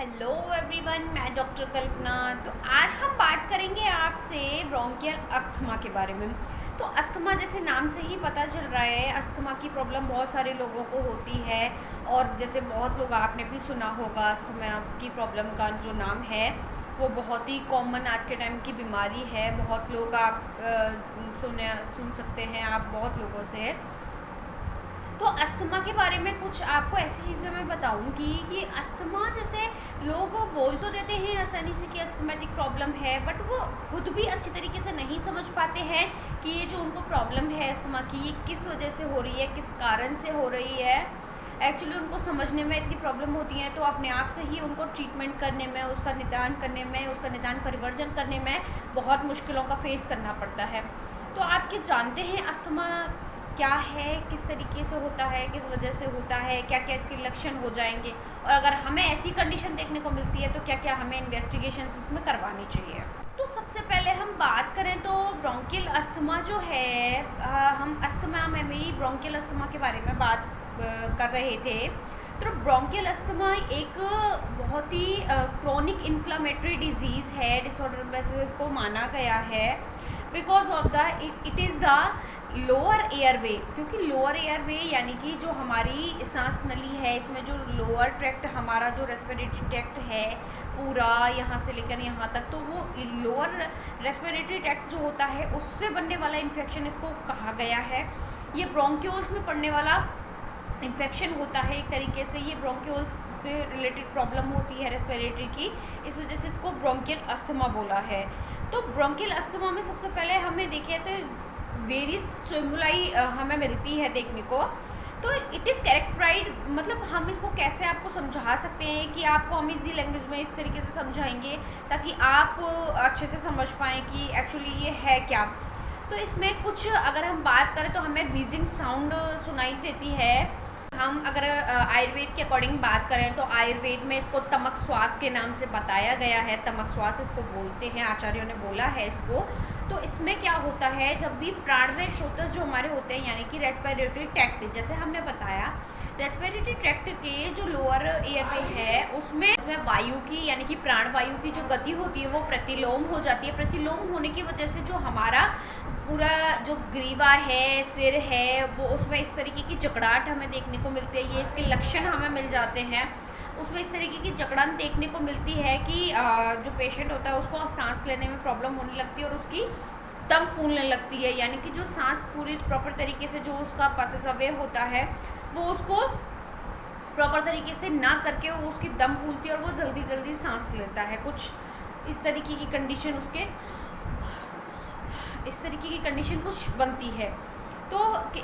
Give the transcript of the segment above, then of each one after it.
Hello everyone, मैं doctor कल्पना। तो आज हम बात करेंगे आपसे ब्रोंकियल अस्थमा के बारे में। तो अस्थमा जैसे नाम से ही पता चल रहा है, अस्थमा की प्रॉब्लम बहुत सारे लोगों को होती है। और जैसे बहुत लोग आपने भी सुना होगा, अस्थमा की प्रॉब्लम का जो नाम है वो बहुत ही कॉमन आज के टाइम की बीमारी है। बहुत लोग आप सुन सकते हैं आप बहुत लोगों से। तो अस्थमा के बारे में कुछ आपको ऐसी चीज़ें मैं बताऊंगी कि अस्थमा जैसे लोग बोल तो देते हैं आसानी से कि अस्थमेटिक प्रॉब्लम है, बट वो खुद भी अच्छी तरीके से नहीं समझ पाते हैं कि ये जो उनको प्रॉब्लम है अस्थमा की, ये किस वजह से हो रही है, किस कारण से हो रही है। एक्चुअली उनको समझने में इतनी प्रॉब्लम होती है, तो अपने आप से ही उनको ट्रीटमेंट करने में, उसका निदान करने में, उसका निदान परिवर्जन करने में बहुत मुश्किलों का फेस करना पड़ता है। तो आप क्या जानते हैं अस्थमा क्या है, किस तरीके से होता है, किस वजह से होता है, क्या क्या इसके लक्षण हो जाएंगे, और अगर हमें ऐसी कंडीशन देखने को मिलती है तो क्या क्या हमें इन्वेस्टिगेशन इसमें करवानी चाहिए। तो सबसे पहले हम बात करें तो ब्रोंकियल अस्थमा जो है, हम अस्थमा में भी ब्रोंकियल अस्थमा के बारे में बात कर रहे थे। तो ब्रोंकियल अस्थमा एक बहुत ही क्रोनिक इन्फ्लामेटरी डिजीज़ है, डिसऑर्डर वैसे इसको माना गया है because of the it is the lower airway. क्योंकि लोअर एयरवे यानी कि जो हमारी सांस नली है, इसमें जो लोअर ट्रैक्ट, हमारा जो रेस्पिरेटरी ट्रैक्ट है पूरा यहाँ से लेकर यहाँ तक, तो वो लोअर रेस्पिरेटरी ट्रैक्ट जो होता है उससे बनने वाला इन्फेक्शन इसको कहा गया है। ये ब्रोंक्यूल्स में पड़ने वाला इन्फेक्शन होता है एक तरीके से। ये ब्रोंक्यूल्स से रिलेटेड प्रॉब्लम होती है रेस्पिरेटरी की, इस वजह से इसको ब्रोंकियल अस्थमा बोला है। तो ब्रोंकियल अस्थमा में सबसे पहले हमें देखिए तो वेरियस स्टिमुलाई हमें मिलती है देखने को। तो इट इज़ कैरेक्टराइज, मतलब हम इसको कैसे आपको समझा सकते हैं कि आपको हम इजी लैंग्वेज में इस तरीके से समझाएंगे ताकि आप अच्छे से समझ पाएँ कि एक्चुअली ये है क्या। तो इसमें कुछ अगर हम बात करें तो हमें व्हीजिंग साउंड सुनाई देती है। हम अगर आयुर्वेद के अकॉर्डिंग बात करें तो आयुर्वेद में इसको तमक श्वास के नाम से बताया गया है। तमक श्वास इसको बोलते हैं, आचार्यों ने बोला है इसको। तो इसमें क्या होता है, जब भी प्राणवायु स्रोत जो हमारे होते हैं यानी कि रेस्पिरेटरी ट्रैक्ट, जैसे हमने बताया रेस्पिरेटरी ट्रैक्ट के जो लोअर एयरवे है उसमें वायु की यानी कि प्राणवायु की जो गति होती है वो प्रतिलोम हो जाती है। प्रतिलोम होने की वजह से जो हमारा पूरा जो ग्रीवा है, सिर है, वो उसमें इस तरीके की जकड़ाहट हमें देखने को मिलती है। ये इसके लक्षण हमें मिल जाते हैं। उसमें इस तरीके की जकड़न देखने को मिलती है कि जो पेशेंट होता है उसको सांस लेने में प्रॉब्लम होने लगती है और उसकी दम फूलने लगती है। यानी कि जो सांस पूरी प्रॉपर तरीके से जो उसका पासेस अवे होता है वो उसको प्रॉपर तरीके से ना करके वो उसकी दम फूलती है और वो जल्दी जल्दी सांस लेता है। कुछ इस तरीके की कंडीशन कुछ बनती है। तो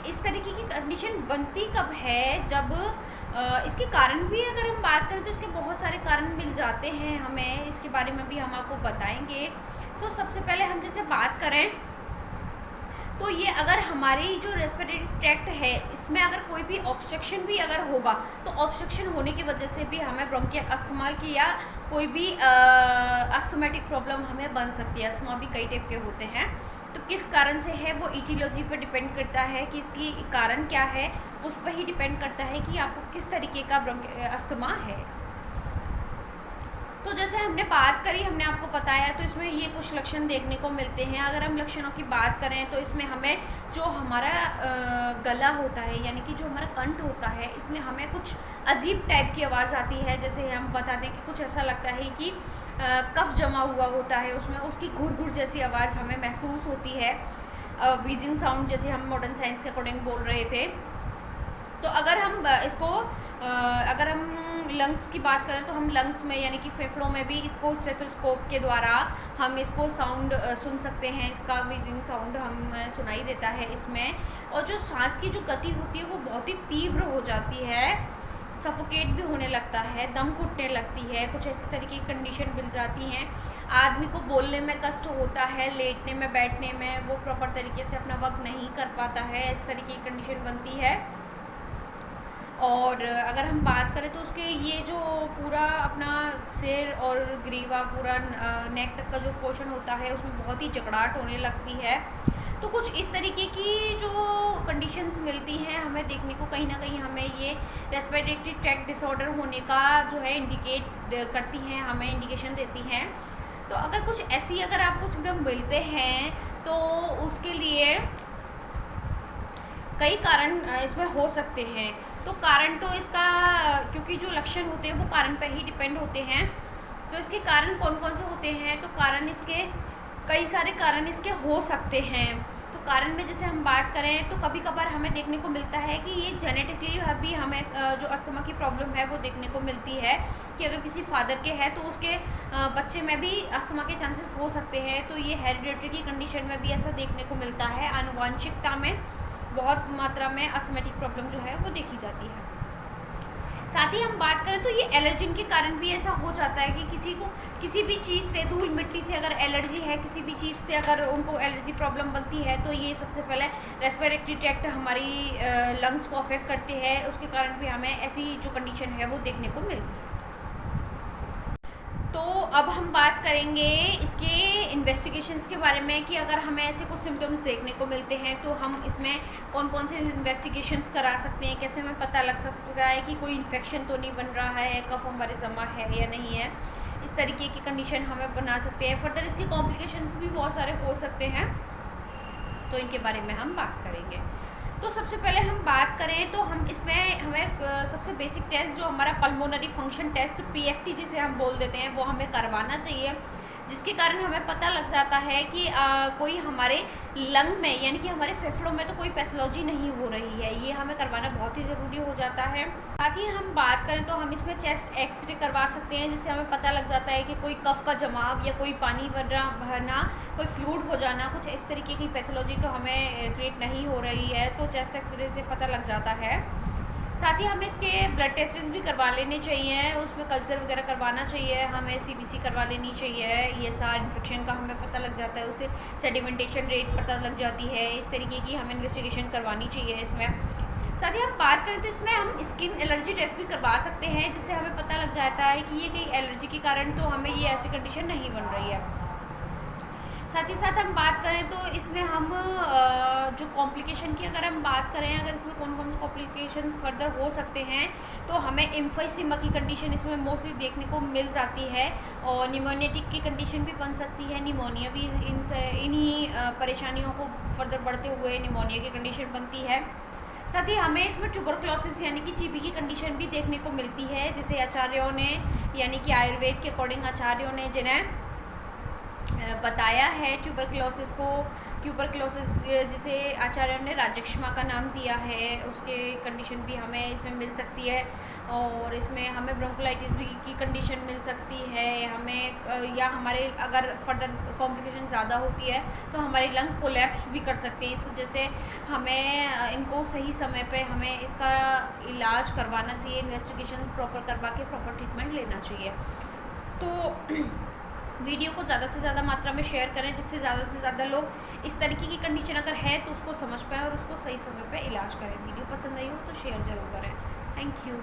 इस तरीके की कंडीशन बनती कब है, जब इसके कारण भी अगर हम बात करें तो इसके बहुत सारे कारण मिल जाते हैं हमें, इसके बारे में भी हम आपको बताएंगे। तो सबसे पहले हम जैसे बात करें तो ये अगर हमारी जो रेस्पिरेटरी ट्रैक्ट है इसमें अगर कोई भी ऑब्स्ट्रक्शन भी अगर होगा तो ऑब्स्ट्रक्शन होने की वजह से भी हमें ब्रोंकियल अस्थमा की या कोई भी अस्थमेटिक प्रॉब्लम हमें बन सकती है। अस्थमा भी कई टाइप के होते हैं, तो किस कारण से है वो इटियोलॉजी पर डिपेंड करता है कि इसकी कारण क्या है, उस पर ही डिपेंड करता है कि आपको किस तरीके का अस्थमा है। तो जैसे हमने बात करी, हमने आपको बताया, तो इसमें ये कुछ लक्षण देखने को मिलते हैं। अगर हम लक्षणों की बात करें तो इसमें हमें जो हमारा गला होता है यानी कि जो हमारा कंठ होता है, इसमें हमें कुछ अजीब टाइप की आवाज़ आती है। जैसे हम बता दें कि कुछ ऐसा लगता है कि कफ जमा हुआ होता है, उसमें उसकी घुर घुर जैसी आवाज़ हमें महसूस होती है। व्हीजिंग साउंड जैसे हम मॉडर्न साइंस के अकॉर्डिंग बोल रहे थे। तो अगर हम इसको अगर हम लंग्स की बात करें तो हम लंग्स में यानी कि फेफड़ों में भी इसको स्टेथोस्कोप के द्वारा हम इसको साउंड सुन सकते हैं। इसका व्हीजिंग साउंड हमें सुनाई देता है इसमें। और जो सांस की जो गति होती है वो बहुत ही तीव्र हो जाती है, सफोकेट भी होने लगता है, दम घुटने लगती है, कुछ ऐसी तरीके की कंडीशन मिल जाती हैं। आदमी को बोलने में कष्ट होता है, लेटने में, बैठने में वो प्रॉपर तरीके से अपना वर्क नहीं कर पाता है, इस तरीके की कंडीशन बनती है। और अगर हम बात करें तो उसके ये जो पूरा अपना सिर और ग्रीवा पूरा नेक तक का जो पोर्शन होता है उसमें बहुत ही जकड़ाहट होने लगती है। तो कुछ इस तरीके की जो कंडीशंस मिलती हैं हमें देखने को, कहीं ना कहीं हमें ये रेस्पिरेटरी ट्रैक्ट डिसऑर्डर होने का जो है इंडिकेट करती हैं, हमें इंडिकेशन देती हैं। तो अगर कुछ ऐसी अगर आपको सिम्टम मिलते हैं तो उसके लिए कई कारण इसमें हो सकते हैं। तो कारण तो इसका, क्योंकि जो लक्षण होते हैं वो कारण पे ही डिपेंड होते हैं, तो इसके कारण कौन कौन से होते हैं, तो कारण इसके कई सारे कारण इसके हो सकते हैं। तो कारण में जैसे हम बात करें तो कभी कभार हमें देखने को मिलता है कि ये जेनेटिकली भी हमें जो अस्थमा की प्रॉब्लम है वो देखने को मिलती है कि अगर किसी फादर के है तो उसके बच्चे में भी अस्थमा के चांसेस हो सकते हैं। तो ये हेरिडिटरी की कंडीशन में भी ऐसा देखने को मिलता है, आनुवांशिकता में बहुत मात्रा में अस्थमेटिक प्रॉब्लम जो है वो देखी जाती है। साथ ही हम बात करें तो ये एलर्जिन के कारण भी ऐसा हो जाता है कि किसी को किसी भी चीज़ से, धूल मिट्टी से अगर एलर्जी है, किसी भी चीज़ से अगर उनको एलर्जी प्रॉब्लम बनती है तो ये सबसे पहले रेस्पिरेटरी ट्रैक्ट हमारी लंग्स को अफेक्ट करते हैं, उसके कारण भी हमें ऐसी जो कंडीशन है वो देखने को मिलती है। तो अब हम बात करेंगे इसके इन्वेस्टिगेशंस के बारे में कि अगर हमें ऐसे कुछ सिम्टम्स देखने को मिलते हैं तो हम इसमें कौन कौन से इन्वेस्टिगेशंस करा सकते हैं, कैसे हमें पता लग सकता है कि कोई इन्फेक्शन तो नहीं बन रहा है, कफ हमारे जमा है या नहीं है, इस तरीके की कंडीशन हमें बना सकते हैं। फर्दर इसके कॉम्प्लिकेशंस भी बहुत सारे हो सकते हैं, तो इनके बारे में हम बात करेंगे। तो सबसे पहले हम बात करें तो हम इसमें हमें सबसे बेसिक टेस्ट जो हमारा पल्मोनरी फंक्शन टेस्ट पीएफटी जिसे हम बोल देते हैं वो हमें करवाना चाहिए, जिसके कारण हमें पता लग जाता है कि कोई हमारे लंग में यानी कि हमारे फेफड़ों में तो कोई पैथोलॉजी नहीं हो रही है। ये हमें करवाना बहुत ही ज़रूरी हो जाता है। साथ ही हम बात करें तो हम इसमें चेस्ट एक्सरे करवा सकते हैं, जिससे हमें पता लग जाता है कि कोई कफ का जमाव या कोई पानी भरना, कोई फ्लूइड हो जाना, कुछ इस तरीके की पैथोलॉजी तो हमें क्रिएट नहीं हो रही है, तो चेस्ट एक्सरे से पता लग जाता है। साथ ही हमें इसके ब्लड टेस्ट भी करवा लेने चाहिए, उसमें कल्चर वगैरह करवाना चाहिए, हमें सीबीसी करवा लेनी चाहिए, ये सारा इन्फेक्शन का हमें पता लग जाता है, उससे सेडिमेंटेशन रेट पता लग जाती है, इस तरीके की हमें इन्वेस्टिगेशन करवानी चाहिए इसमें। साथ ही हम बात करें तो इसमें हम स्किन एलर्जी टेस्ट भी करवा सकते हैं, जिससे हमें पता लग जाता है कि ये कहीं एलर्जी के कारण तो हमें ये ऐसी कंडीशन नहीं बन रही है। साथ ही साथ हम बात करें तो इसमें हम जो कॉम्प्लिकेशन की अगर हम बात करें, अगर इसमें कौन कौन से कॉम्प्लिकेशन फर्दर हो सकते हैं, तो हमें एम्फाइसीमा की कंडीशन इसमें मोस्टली देखने को मिल जाती है, और निमोनियाटिक की कंडीशन भी बन सकती है। निमोनिया भी इन्हीं परेशानियों को फर्दर बढ़ते हुए निमोनिया की कंडीशन बनती है। साथ ही हमें इसमें ट्यूबरक्लोसिस यानी कि टीबी की कंडीशन भी देखने को मिलती है, जिसे आचार्यों ने यानी कि आयुर्वेद के अकॉर्डिंग आचार्यों ने जिन्हें बताया है ट्यूबरक्लोसिस जिसे आचार्य ने राजक्षमा का नाम दिया है, उसके कंडीशन भी हमें इसमें मिल सकती है। और इसमें हमें ब्रोंकोलाइटिस भी की कंडीशन मिल सकती है हमें, या हमारे अगर फर्दर कॉम्प्लिकेशन ज़्यादा होती है तो हमारी लंग कोलैप्स भी कर सकते हैं। इस वजह से हमें इनको सही समय पे हमें इसका इलाज करवाना चाहिए, इन्वेस्टिगेशन प्रॉपर करवा के प्रॉपर ट्रीटमेंट लेना चाहिए। तो वीडियो को ज़्यादा से ज़्यादा मात्रा में शेयर करें, जिससे ज़्यादा से ज़्यादा लोग इस तरीके की कंडीशन अगर है तो उसको समझ पाएँ और उसको सही समय पे इलाज करें। वीडियो पसंद आई हो तो शेयर ज़रूर करें। Thank you.